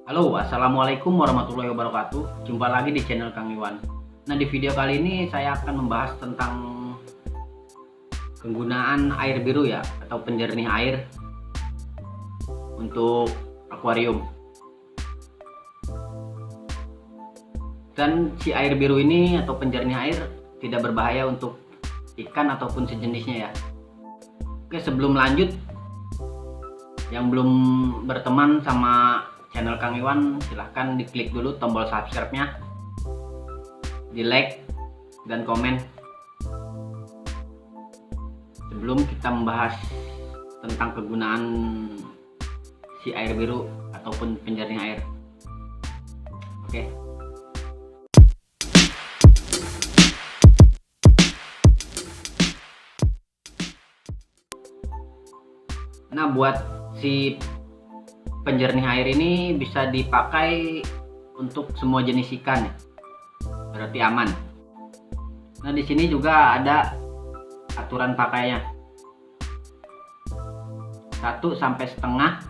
Halo, assalamualaikum warahmatullahi wabarakatuh. Jumpa lagi di channel Kang Iwan. Nah, di video kali ini saya akan membahas tentang penggunaan air biru ya, atau penjernih air untuk akuarium. Dan si air biru ini atau penjernih air tidak berbahaya untuk ikan ataupun sejenisnya ya. Oke, sebelum lanjut, yang belum berteman sama channel Kang Iwan, silahkan diklik dulu tombol subscribe-nya, di like dan komen sebelum kita membahas tentang kegunaan si air biru ataupun penjernih air. Oke. Nah, buat si penjernih air ini bisa dipakai untuk semua jenis ikan ya. Berarti aman. Nah, di sini juga ada aturan pakainya. 1 sampai setengah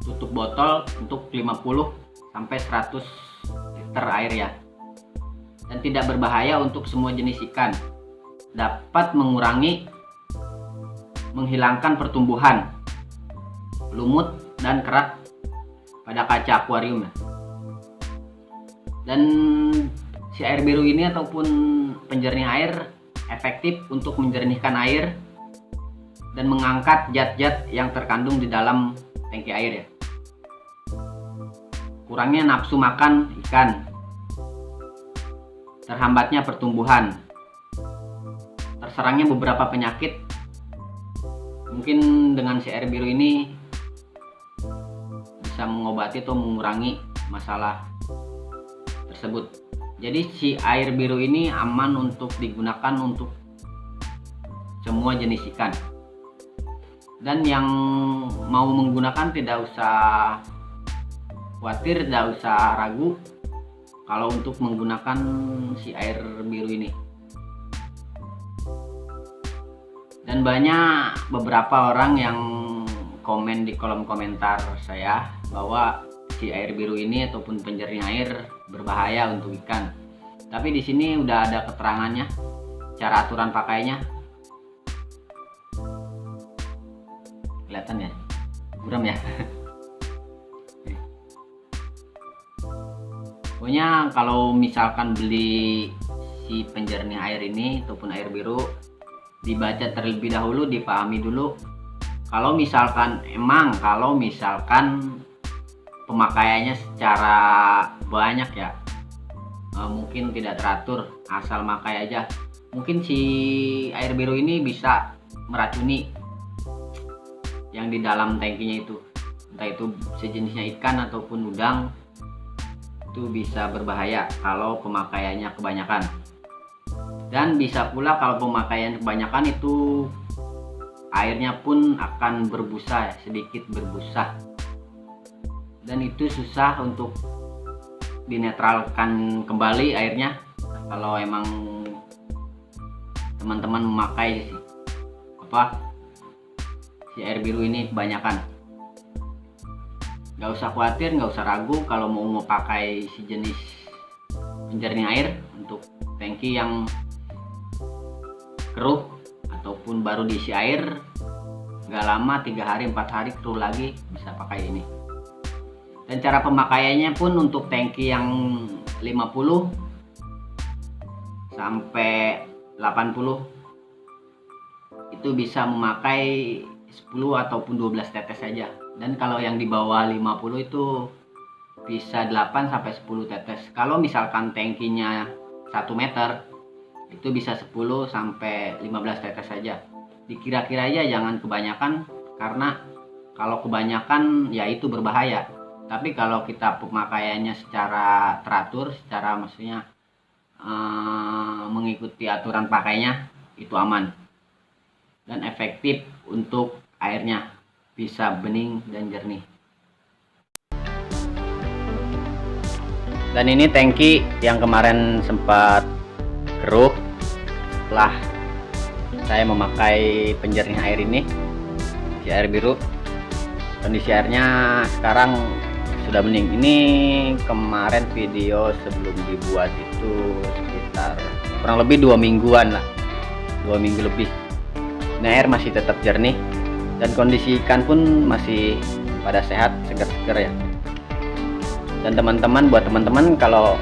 tutup botol untuk 50 sampai 100 liter air ya. Dan tidak berbahaya untuk semua jenis ikan. Dapat menghilangkan pertumbuhan lumut dan kerak pada kaca akuarium ya. Dan si air biru ini ataupun penjernih air efektif untuk menjernihkan air dan mengangkat zat-zat yang terkandung di dalam tangki air ya. Kurangnya nafsu makan ikan, terhambatnya pertumbuhan, terserangnya beberapa penyakit. Mungkin dengan si air biru ini bisa mengobati atau mengurangi masalah tersebut. Jadi si air biru ini aman untuk digunakan untuk semua jenis ikan. Dan yang mau menggunakan tidak usah khawatir, tidak usah ragu kalau untuk menggunakan si air biru ini. Dan banyak beberapa orang yang komen di kolom komentar saya bahwa si air biru ini ataupun penjernih air berbahaya untuk ikan. Tapi di sini udah ada keterangannya, cara aturan pakainya. Kelihatan ya? Buram ya? Pokoknya kalau misalkan beli si penjernih air ini ataupun air biru, dibaca terlebih dahulu, dipahami dulu. Kalau misalkan pemakaiannya secara banyak ya, mungkin tidak teratur, asal makai aja, mungkin si air biru ini bisa meracuni yang di dalam tangkinya itu, entah itu sejenisnya ikan ataupun udang. Itu bisa berbahaya kalau pemakaiannya kebanyakan. Dan bisa pula kalau pemakaian kebanyakan itu airnya pun akan berbusa, sedikit berbusa, dan itu susah untuk dinetralkan kembali airnya kalau emang teman-teman memakai si air biru ini kebanyakan. Nggak usah khawatir, nggak usah ragu kalau mau pakai si jenis penjernih air untuk tangki yang keruh ataupun baru diisi air, nggak lama 3 hari 4 hari keruh lagi, bisa pakai ini. Dan cara pemakaiannya pun untuk tangki yang 50 sampai 80 itu bisa memakai 10 ataupun 12 tetes saja. Dan kalau yang di bawah 50 itu bisa 8 sampai 10 tetes. Kalau misalkan tangkinya 1 meter itu bisa 10 sampai 15 tetes saja. Dikira-kira aja, jangan kebanyakan, karena kalau kebanyakan ya itu berbahaya. Tapi kalau kita pemakaiannya secara teratur, secara maksudnya mengikuti aturan pakainya, itu aman dan efektif untuk airnya, bisa bening dan jernih. Dan ini tangki yang kemarin sempat keruh setelah saya memakai penjernih air ini, si air biru. Kondisi airnya sekarang sudah bening. Ini kemarin video sebelum dibuat itu sekitar kurang lebih 2 mingguan lah, 2 minggu lebih. Ini air masih tetap jernih dan kondisi ikan pun masih pada sehat, segar-segar ya. Dan teman-teman, buat teman-teman kalau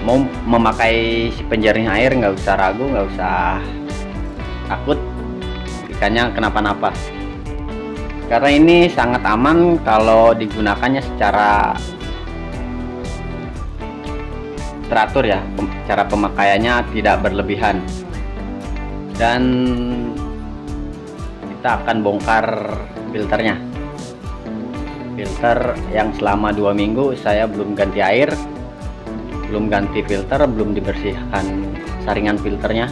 mau memakai si penjernih air nggak usah ragu, nggak usah takut ikannya kenapa-napa, karena ini sangat aman kalau digunakannya secara teratur ya. Cara pemakaiannya tidak berlebihan, dan kita akan bongkar filternya. Filter yang selama 2 minggu saya belum ganti air, belum ganti filter, belum dibersihkan saringan filternya.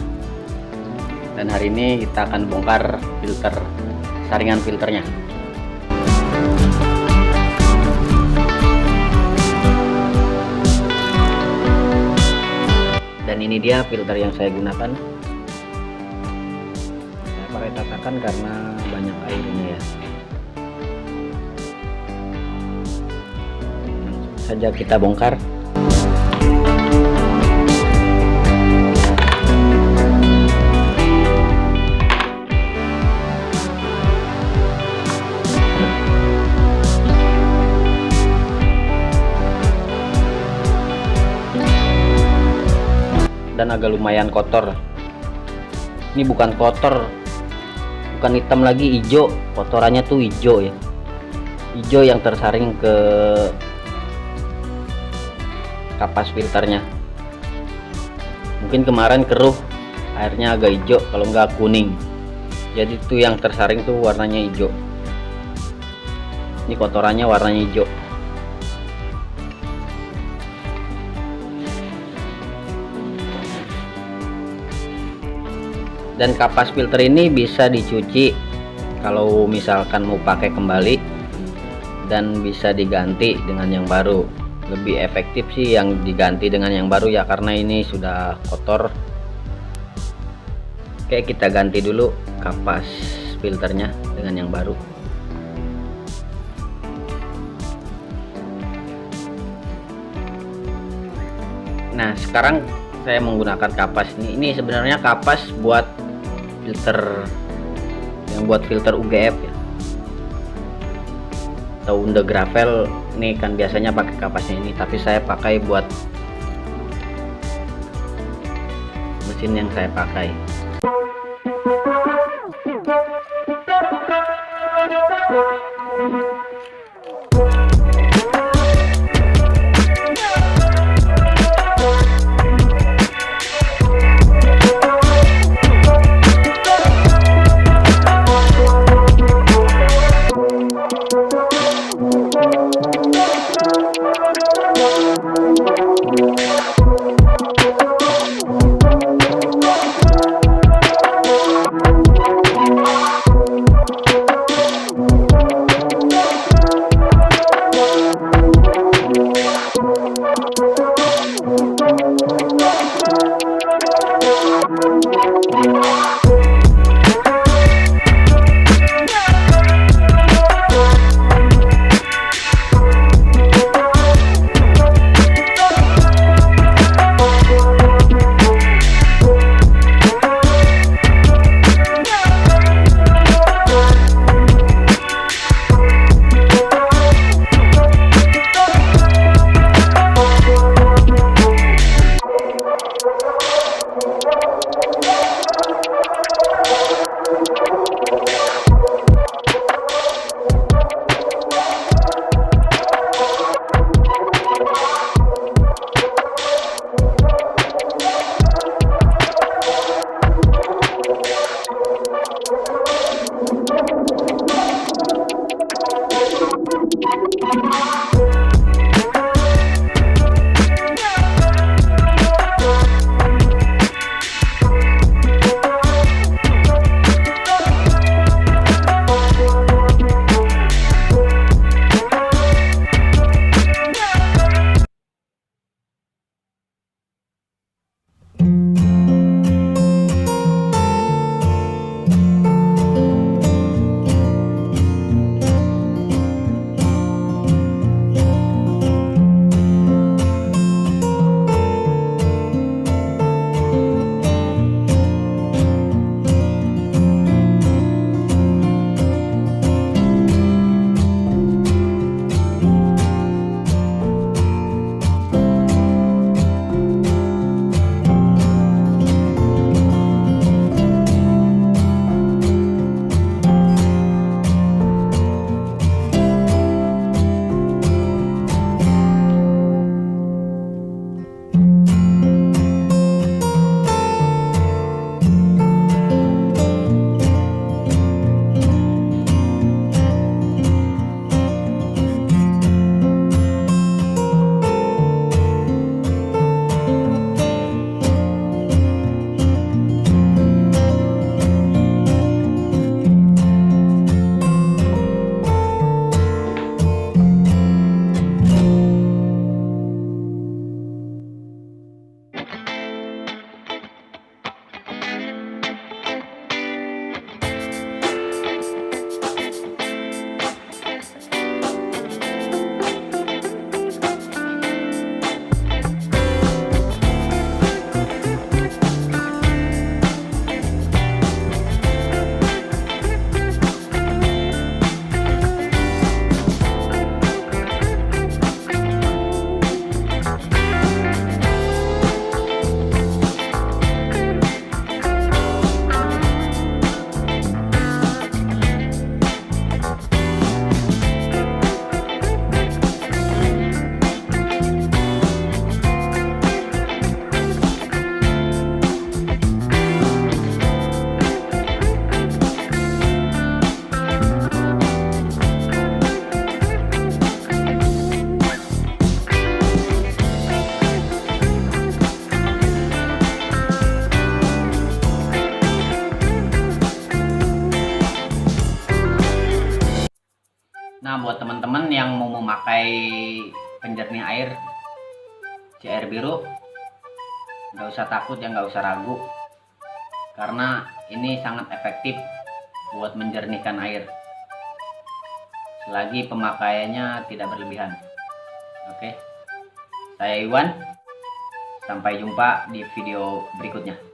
Dan hari ini kita akan bongkar filter, saringan filternya. Dan ini dia filter yang saya gunakan. Saya pakai tatakan karena banyak airnya ya. Langsung saja kita bongkar. Dan agak lumayan kotor. Ini bukan kotor, bukan hitam lagi, hijau. Kotorannya tuh hijau ya, hijau yang tersaring ke kapas filternya. Mungkin kemarin keruh, airnya agak hijau, kalau nggak kuning. Jadi tuh yang tersaring tuh warnanya hijau. Ini kotorannya warnanya hijau. Dan kapas filter ini bisa dicuci kalau misalkan mau pakai kembali, dan bisa diganti dengan yang baru. Lebih efektif sih yang diganti dengan yang baru ya, karena ini sudah kotor. Oke, kita ganti dulu kapas filternya dengan yang baru. Nah, sekarang saya menggunakan kapas ini. Ini sebenarnya kapas buat filter, yang buat filter UGF ya, atau Unda Gravel. Ini kan biasanya pakai kapasnya ini, tapi saya pakai buat mesin yang saya pakai. Nah, buat teman-teman yang mau memakai penjernih air si air biru, nggak usah takut ya, nggak usah ragu, karena ini sangat efektif buat menjernihkan air selagi pemakaiannya tidak berlebihan. Oke, saya Iwan, sampai jumpa di video berikutnya.